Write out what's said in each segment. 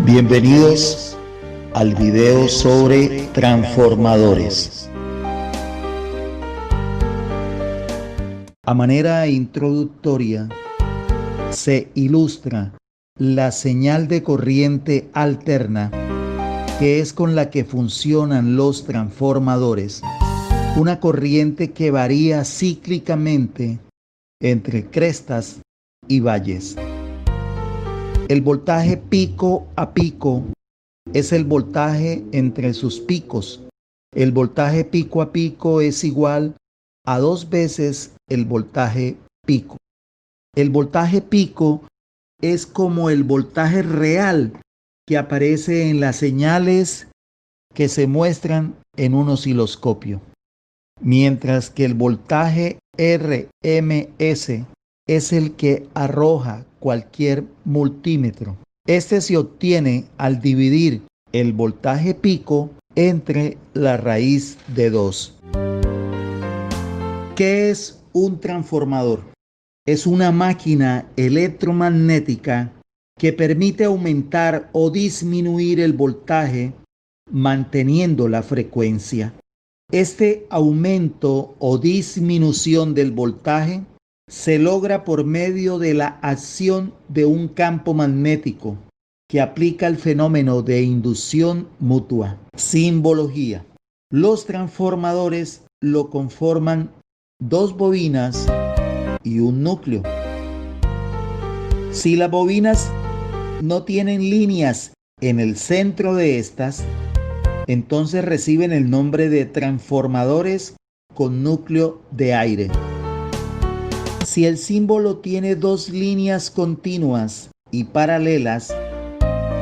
Bienvenidos al video sobre transformadores. A manera introductoria, se ilustra la señal de corriente alterna, que es con la que funcionan los transformadores, una corriente que varía cíclicamente entre crestas y valles. El voltaje pico a pico es el voltaje entre sus picos. El voltaje pico a pico es igual a 2 veces el voltaje pico. El voltaje pico es como el voltaje real que aparece en las señales que se muestran en un osciloscopio, mientras que el voltaje RMS es el que arroja cualquier multímetro. Este se obtiene al dividir el voltaje pico entre la raíz de 2. ¿Qué es un transformador? Es una máquina electromagnética que permite aumentar o disminuir el voltaje manteniendo la frecuencia. Este aumento o disminución del voltaje se logra por medio de la acción de un campo magnético que aplica el fenómeno de inducción mutua. Simbología. Los transformadores lo conforman 2 bobinas y un núcleo. Si las bobinas no tienen líneas en el centro de estas, entonces reciben el nombre de transformadores con núcleo de aire. Si el símbolo tiene 2 líneas continuas y paralelas,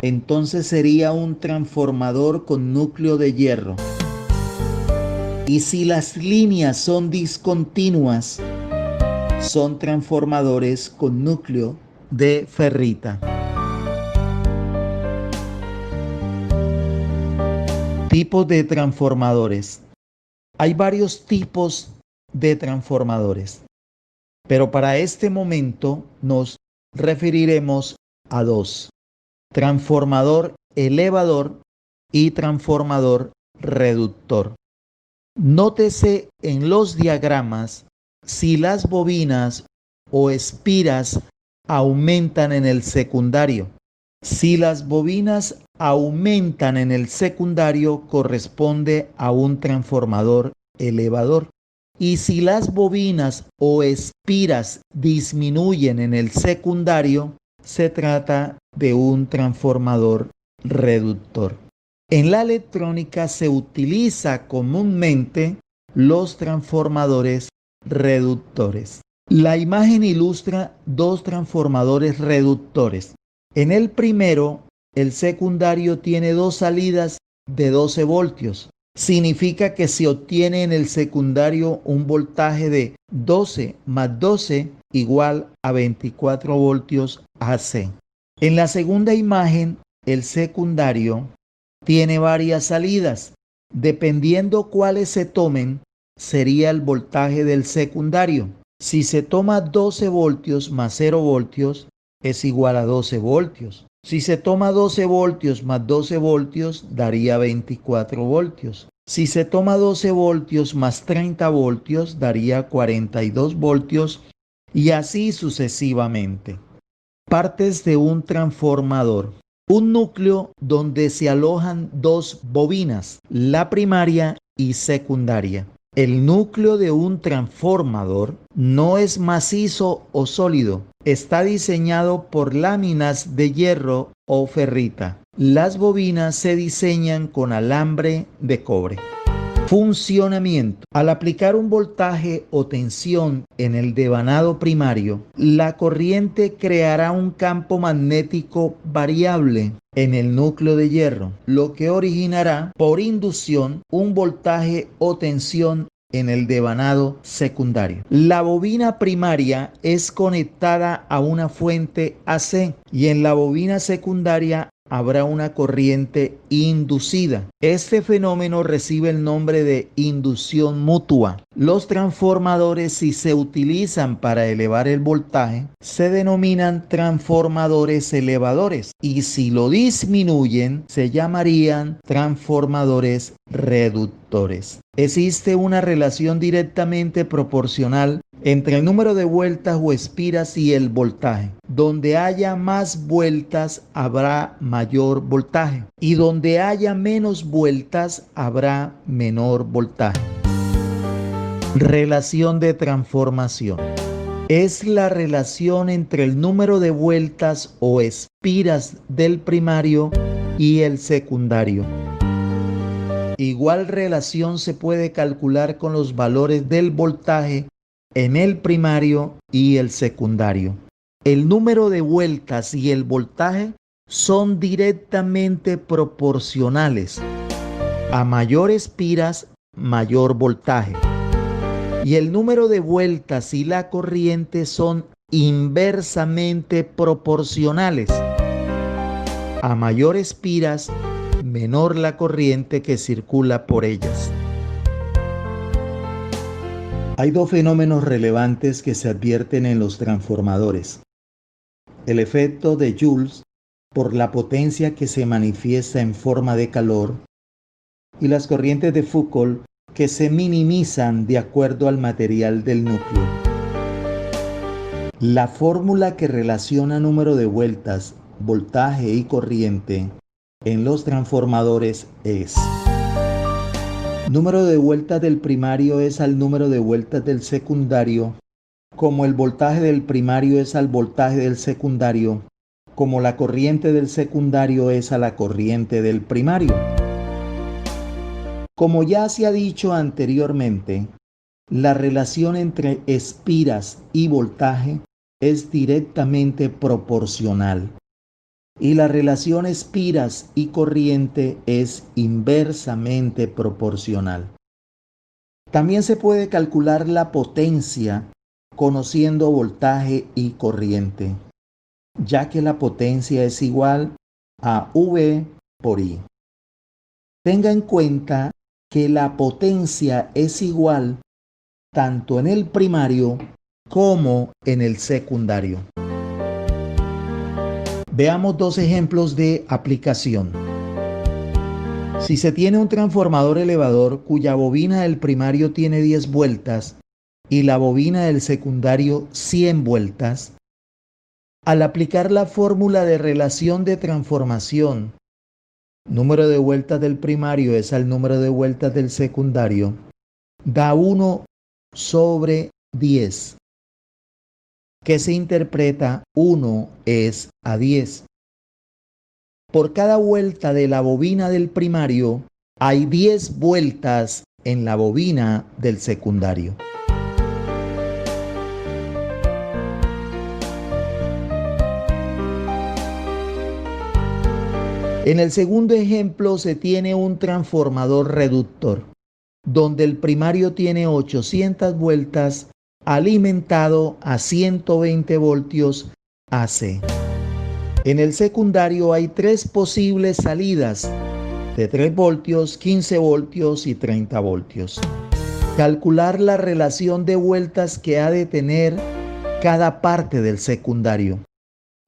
entonces sería un transformador con núcleo de hierro. Y si las líneas son discontinuas, son transformadores con núcleo de ferrita. Tipos de transformadores. Hay varios tipos de transformadores, pero para este momento nos referiremos a 2: transformador elevador y transformador reductor. Nótese en los diagramas si las bobinas o espiras aumentan en el secundario. Si las bobinas aumentan en el secundario, corresponde a un transformador elevador. Y si las bobinas o espiras disminuyen en el secundario, se trata de un transformador reductor. En la electrónica se utiliza comúnmente los transformadores reductores. La imagen ilustra 2 transformadores reductores. En el primero, el secundario tiene 2 salidas de 12 voltios. Significa que se obtiene en el secundario un voltaje de 12 más 12 igual a 24 voltios AC. En la segunda imagen, el secundario tiene varias salidas. Dependiendo cuáles se tomen, sería el voltaje del secundario. Si se toma 12 voltios más 0 voltios, es igual a 12 voltios. Si se toma 12 voltios más 12 voltios, daría 24 voltios. Si se toma 12 voltios más 30 voltios, daría 42 voltios y así sucesivamente. Partes de un transformador. Un núcleo donde se alojan 2 bobinas, la primaria y secundaria. El núcleo de un transformador no es macizo o sólido. Está diseñado por láminas de hierro o ferrita. Las bobinas se diseñan con alambre de cobre. Funcionamiento. Al aplicar un voltaje o tensión en el devanado primario, la corriente creará un campo magnético variable en el núcleo de hierro, lo que originará por inducción un voltaje o tensión en el devanado secundario. La bobina primaria es conectada a una fuente AC y en la bobina secundaria habrá una corriente inducida. Este fenómeno recibe el nombre de inducción mutua. Los transformadores, si se utilizan para elevar el voltaje, se denominan transformadores elevadores, y si lo disminuyen, se llamarían transformadores reductores. Existe una relación directamente proporcional entre el número de vueltas o espiras y el voltaje. Donde haya más vueltas habrá mayor voltaje, y donde haya menos vueltas habrá menor voltaje. Relación de transformación. Es la relación entre el número de vueltas o espiras del primario y el secundario. Igual relación se puede calcular con los valores del voltaje en el primario y el secundario. El número de vueltas y el voltaje son directamente proporcionales. A mayor espiras, mayor voltaje. Y el número de vueltas y la corriente son inversamente proporcionales. A mayor espiras, menor la corriente que circula por ellas. Hay dos fenómenos relevantes que se advierten en los transformadores. El efecto de Joule por la potencia que se manifiesta en forma de calor, y las corrientes de Foucault que se minimizan de acuerdo al material del núcleo. La fórmula que relaciona número de vueltas, voltaje y corriente en los transformadores es: número de vueltas del primario es al número de vueltas del secundario, como el voltaje del primario es al voltaje del secundario, como la corriente del secundario es a la corriente del primario. Como ya se ha dicho anteriormente, la relación entre espiras y voltaje es directamente proporcional, y la relación espiras y corriente es inversamente proporcional. También se puede calcular la potencia conociendo voltaje y corriente, ya que la potencia es igual a V por I. Tenga en cuenta que la potencia es igual tanto en el primario como en el secundario. Veamos dos ejemplos de aplicación. Si se tiene un transformador elevador cuya bobina del primario tiene 10 vueltas y la bobina del secundario 100 vueltas, al aplicar la fórmula de relación de transformación, número de vueltas del primario es al número de vueltas del secundario, da 1/10, que se interpreta 1 es a 10. Por cada vuelta de la bobina del primario, hay 10 vueltas en la bobina del secundario. En el segundo ejemplo se tiene un transformador reductor, donde el primario tiene 800 vueltas alimentado a 120 voltios AC. En el secundario hay 3 posibles salidas de 3 voltios, 15 voltios y 30 voltios. Calcular la relación de vueltas que ha de tener cada parte del secundario.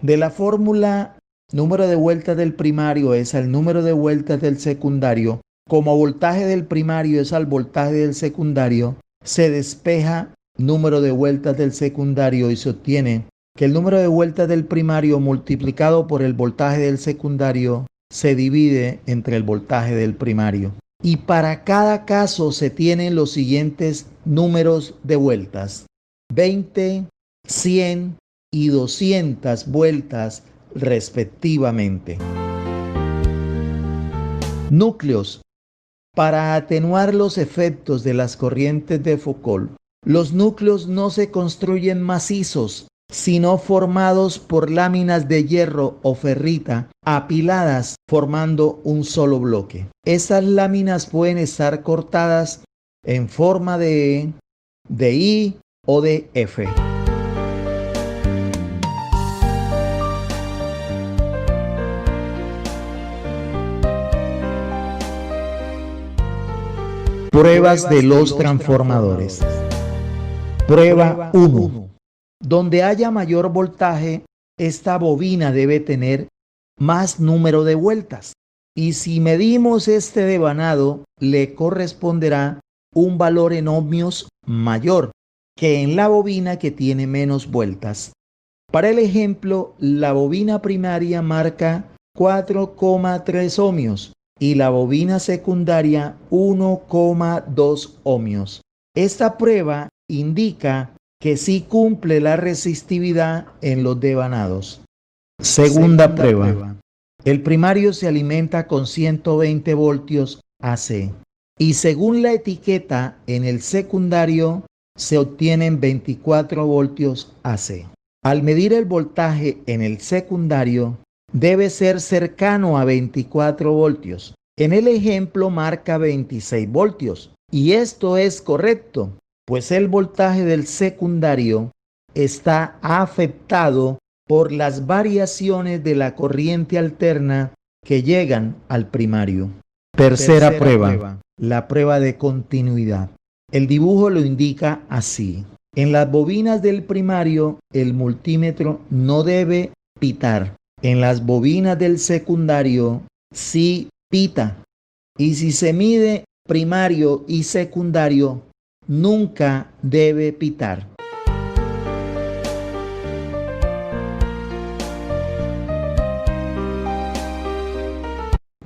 De la fórmula número de vueltas del primario es al número de vueltas del secundario, como voltaje del primario es al voltaje del secundario, se despeja número de vueltas del secundario y se obtiene que el número de vueltas del primario multiplicado por el voltaje del secundario se divide entre el voltaje del primario. Y para cada caso se tienen los siguientes números de vueltas: 20, 100 y 200 vueltas respectivamente. Núcleos. Para atenuar los efectos de las corrientes de Foucault, los núcleos no se construyen macizos, sino formados por láminas de hierro o ferrita apiladas formando un solo bloque. Estas láminas pueden estar cortadas en forma de I o de F. Pruebas de los transformadores. Prueba 1. Donde haya mayor voltaje, esta bobina debe tener más número de vueltas. Y si medimos este devanado, le corresponderá un valor en ohmios mayor que en la bobina que tiene menos vueltas. Para el ejemplo, la bobina primaria marca 4,3 ohmios y la bobina secundaria 1,2 ohmios. Esta prueba indica que sí cumple la resistividad en los devanados. Segunda prueba. El primario se alimenta con 120 voltios AC y según la etiqueta en el secundario se obtienen 24 voltios AC. Al medir el voltaje en el secundario debe ser cercano a 24 voltios. En el ejemplo marca 26 voltios y esto es correcto, pues el voltaje del secundario está afectado por las variaciones de la corriente alterna que llegan al primario. Tercera prueba, la prueba de continuidad. El dibujo lo indica así. En las bobinas del primario, el multímetro no debe pitar. En las bobinas del secundario, sí pita. Y si se mide primario y secundario, nunca debe pitar.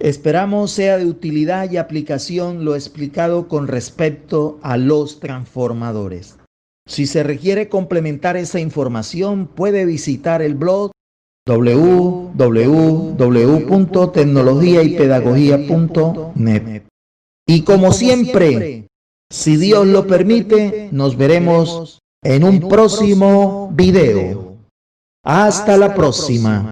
Esperamos sea de utilidad y aplicación lo explicado con respecto a los transformadores. Si se requiere complementar esa información, puede visitar el blog www.tecnologiaypedagogia.net. Y como siempre, si Dios lo permite, nos veremos en un próximo video. Hasta la próxima.